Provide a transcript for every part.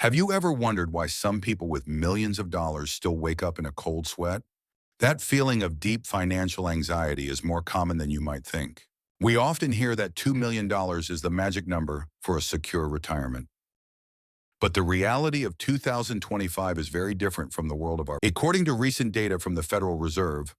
Have you ever wondered why some people with millions of dollars still wake up in a cold sweat? That feeling of deep financial anxiety is more common than you might think. We often hear that $2 million is the magic number for a secure retirement. But the reality of 2025 is very different from the world of our. According to recent data from the Federal Reserve,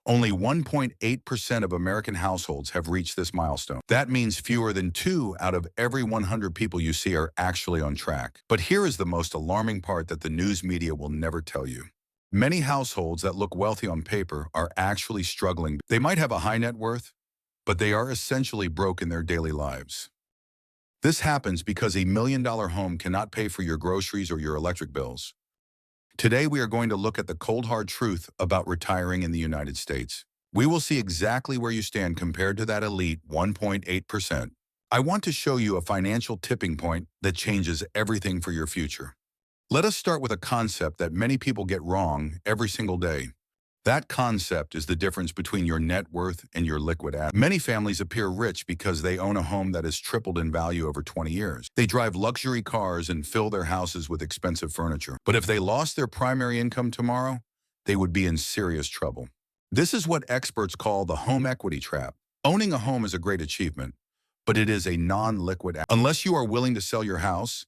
only 1.8% of American households have reached this milestone. That means fewer than 2 out of every 100 people you see are actually on track. But here is the most alarming part that the news media will never tell you. Many households that look wealthy on paper are actually struggling. They might have a high net worth, but they are essentially broke in their daily lives. This happens because $1 million home cannot pay for your groceries or your electric bills. Today, we are going to look at the cold hard truth about retiring in the United States. We will see exactly where you stand compared to that elite 1.8%. I want to show you a financial tipping point that changes everything for your future. Let us start with a concept that many people get wrong every single day. That concept is the difference between your net worth and your liquid asset. Many families appear rich because they own a home that has tripled in value over 20 years. They drive luxury cars and fill their houses with expensive furniture. But if they lost their primary income tomorrow, they would be in serious trouble. This is what experts call the home equity trap. Owning a home is a great achievement, but it is a non-liquid asset. Unless you are willing to sell your house,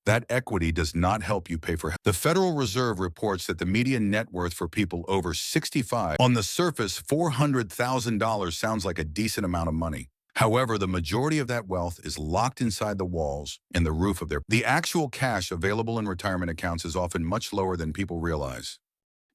that equity does not help you pay for. The Federal Reserve reports that the median net worth for people over 65, on the surface, $400,000 sounds like a decent amount of money. However, the majority of that wealth is locked inside the walls and the roof of their. The actual cash available in retirement accounts is often much lower than people realize.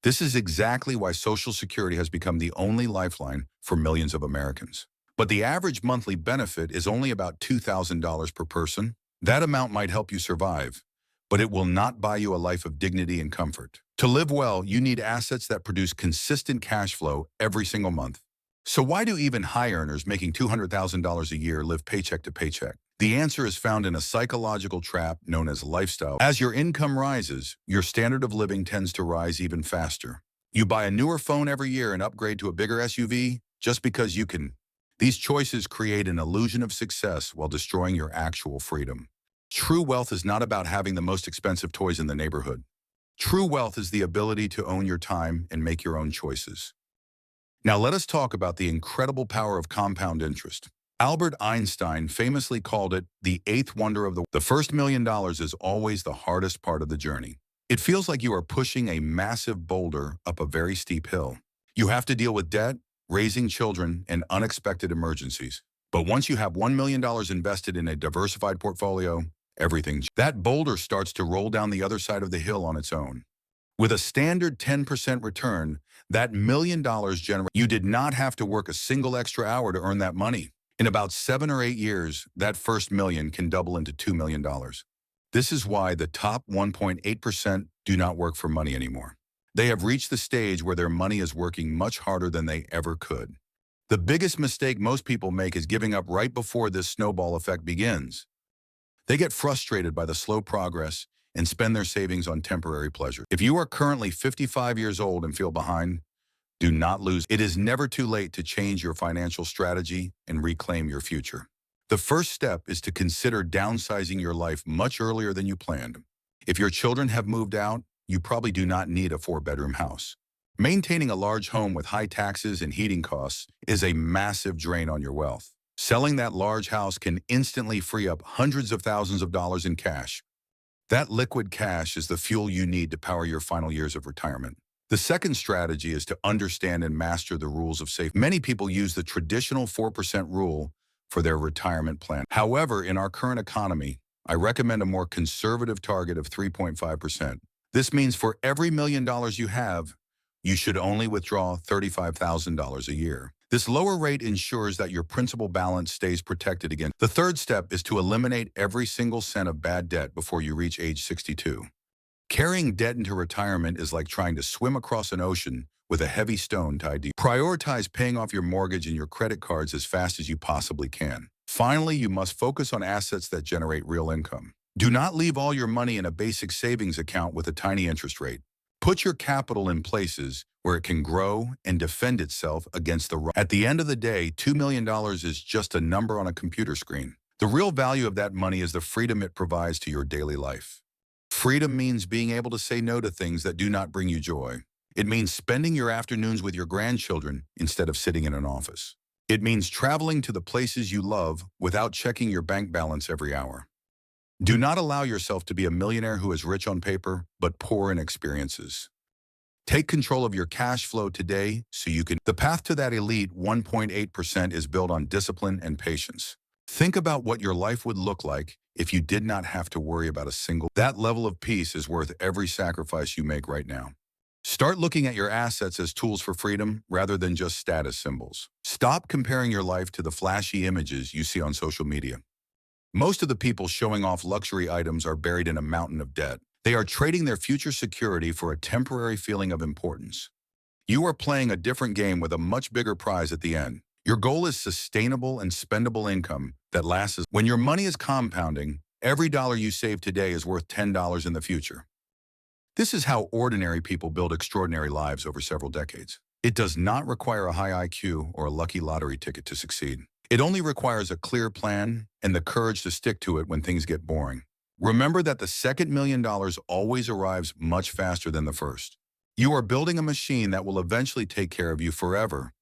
This is exactly why Social Security has become the only lifeline for millions of Americans. But the average monthly benefit is only about $2,000 per person. That amount might help you survive, but it will not buy you a life of dignity and comfort. To live well, you need assets that produce consistent cash flow every single month. So why do even high earners making $200,000 a year live paycheck to paycheck? The answer is found in a psychological trap known as lifestyle. As your income rises, your standard of living tends to rise even faster. You buy a newer phone every year and upgrade to a bigger SUV just because you can. These choices create an illusion of success while destroying your actual freedom. True wealth is not about having the most expensive toys in the neighborhood. True wealth is the ability to own your time and make your own choices. Now let us talk about the incredible power of compound interest. Albert Einstein famously called it the eighth wonder of the world. The first $1 million is always the hardest part of the journey. It feels like you are pushing a massive boulder up a very steep hill. You have to deal with debt, raising children, and unexpected emergencies. But once you have $1 million invested in a diversified portfolio, everything. That boulder starts to roll down the other side of the hill on its own. With a standard 10% return, that $1 million generates. You did not have to work a single extra hour to earn that money. In about 7 or 8 years, that first million can double into $2 million. This is why the top 1.8% do not work for money anymore. They have reached the stage where their money is working much harder than they ever could. The biggest mistake most people make is giving up right before this snowball effect begins. They get frustrated by the slow progress and spend their savings on temporary pleasure. If you are currently 55 years old and feel behind, do not lose. It is never too late to change your financial strategy and reclaim your future. The first step is to consider downsizing your life much earlier than you planned. If your children have moved out, you probably do not need a 4-bedroom house. Maintaining a large home with high taxes and heating costs is a massive drain on your wealth. Selling that large house can instantly free up hundreds of thousands of dollars in cash. That liquid cash is the fuel you need to power your final years of retirement. The second strategy is to understand and master the rules of safety. Many people use the traditional 4% rule for their retirement plan. However, in our current economy, I recommend a more conservative target of 3.5%. This means for every $1 million you have, you should only withdraw $35,000 a year. This lower rate ensures that your principal balance stays protected again. The third step is to eliminate every single cent of bad debt before you reach age 62. Carrying debt into retirement is like trying to swim across an ocean with a heavy stone tied to you. Prioritize paying off your mortgage and your credit cards as fast as you possibly can. Finally, you must focus on assets that generate real income. Do not leave all your money in a basic savings account with a tiny interest rate. Put your capital in places where it can grow and defend itself against the. At the end of the day, $2 million is just a number on a computer screen. The real value of that money is the freedom it provides to your daily life. Freedom means being able to say no to things that do not bring you joy. It means spending your afternoons with your grandchildren instead of sitting in an office. It means traveling to the places you love without checking your bank balance every hour. Do not allow yourself to be a millionaire who is rich on paper but poor in experiences. Take control of your cash flow today so you can. The path to that elite 1.8% is built on discipline and patience. Think about what your life would look like if you did not have to worry about a single. That level of peace is worth every sacrifice you make right now. Start looking at your assets as tools for freedom rather than just status symbols. Stop comparing your life to the flashy images you see on social media. Most of the people showing off luxury items are buried in a mountain of debt. They are trading their future security for a temporary feeling of importance. You are playing a different game with a much bigger prize at the end. Your goal is sustainable and spendable income that lasts. When your money is compounding, every dollar you save today is worth $10 in the future. This is how ordinary people build extraordinary lives over several decades. It does not require a high IQ or a lucky lottery ticket to succeed. It only requires a clear plan and the courage to stick to it when things get boring. Remember that the second $1 million always arrives much faster than the first. You are building a machine that will eventually take care of you forever.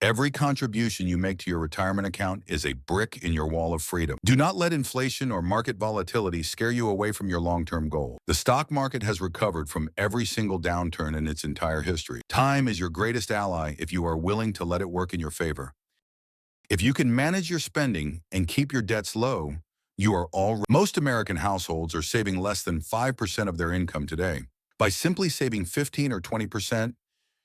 Every contribution you make to your retirement account is a brick in your wall of freedom. Do not let inflation or market volatility scare you away from your long-term goal. The stock market has recovered from every single downturn in its entire history. Time is your greatest ally if you are willing to let it work in your favor. If you can manage your spending and keep your debts low, you are all. Most American households are saving less than 5% of their income today. By simply saving 15 or 20%,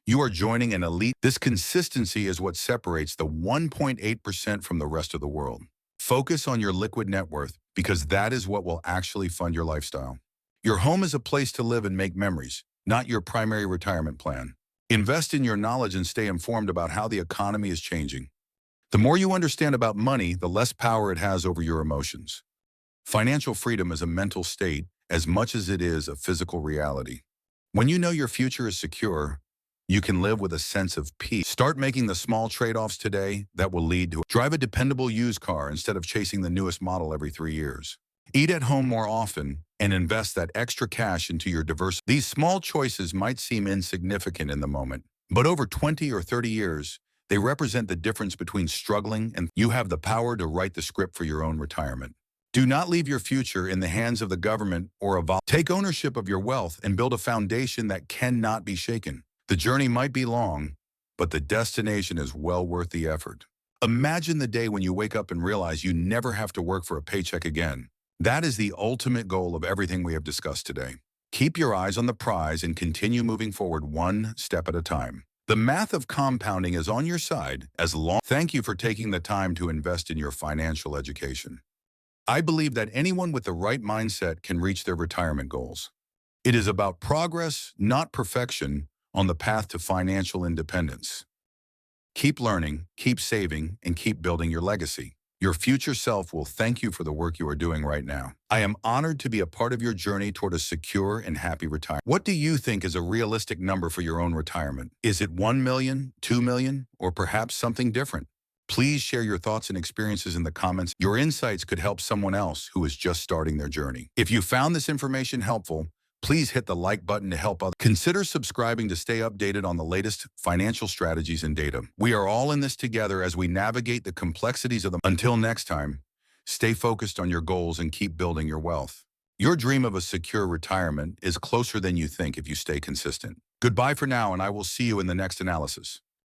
you are joining an elite. This consistency is what separates the 1.8% from the rest of the world. Focus on your liquid net worth because that is what will actually fund your lifestyle. Your home is a place to live and make memories, not your primary retirement plan. Invest in your knowledge and stay informed about how the economy is changing. The more you understand about money, the less power it has over your emotions. Financial freedom is a mental state as much as it is a physical reality. When you know your future is secure, you can live with a sense of peace. Start making the small trade-offs today that will lead to. Drive a dependable used car instead of chasing the newest model every 3 years. Eat at home more often and invest that extra cash into your diverse. These small choices might seem insignificant in the moment, but over 20 or 30 years, they represent the difference between struggling and. You have the power to write the script for your own retirement. Do not leave your future in the hands of the government or a. Take ownership of your wealth and build a foundation that cannot be shaken. The journey might be long, but the destination is well worth the effort. Imagine the day when you wake up and realize you never have to work for a paycheck again. That is the ultimate goal of everything we have discussed today. Keep your eyes on the prize and continue moving forward one step at a time. The math of compounding is on your side as long. Thank you for taking the time to invest in your financial education. I believe that anyone with the right mindset can reach their retirement goals. It is about progress, not perfection, on the path to financial independence. Keep learning, keep saving, and keep building your legacy. Your future self will thank you for the work you are doing right now. I am honored to be a part of your journey toward a secure and happy retirement. What do you think is a realistic number for your own retirement? Is it 1 million, 2 million, or perhaps something different? Please share your thoughts and experiences in the comments. Your insights could help someone else who is just starting their journey. If you found this information helpful, please hit the like button to help others. Consider subscribing to stay updated on the latest financial strategies and data. We are all in this together as we navigate the complexities of them. Until next time, stay focused on your goals and keep building your wealth. Your dream of a secure retirement is closer than you think if you stay consistent. Goodbye for now, and I will see you in the next analysis.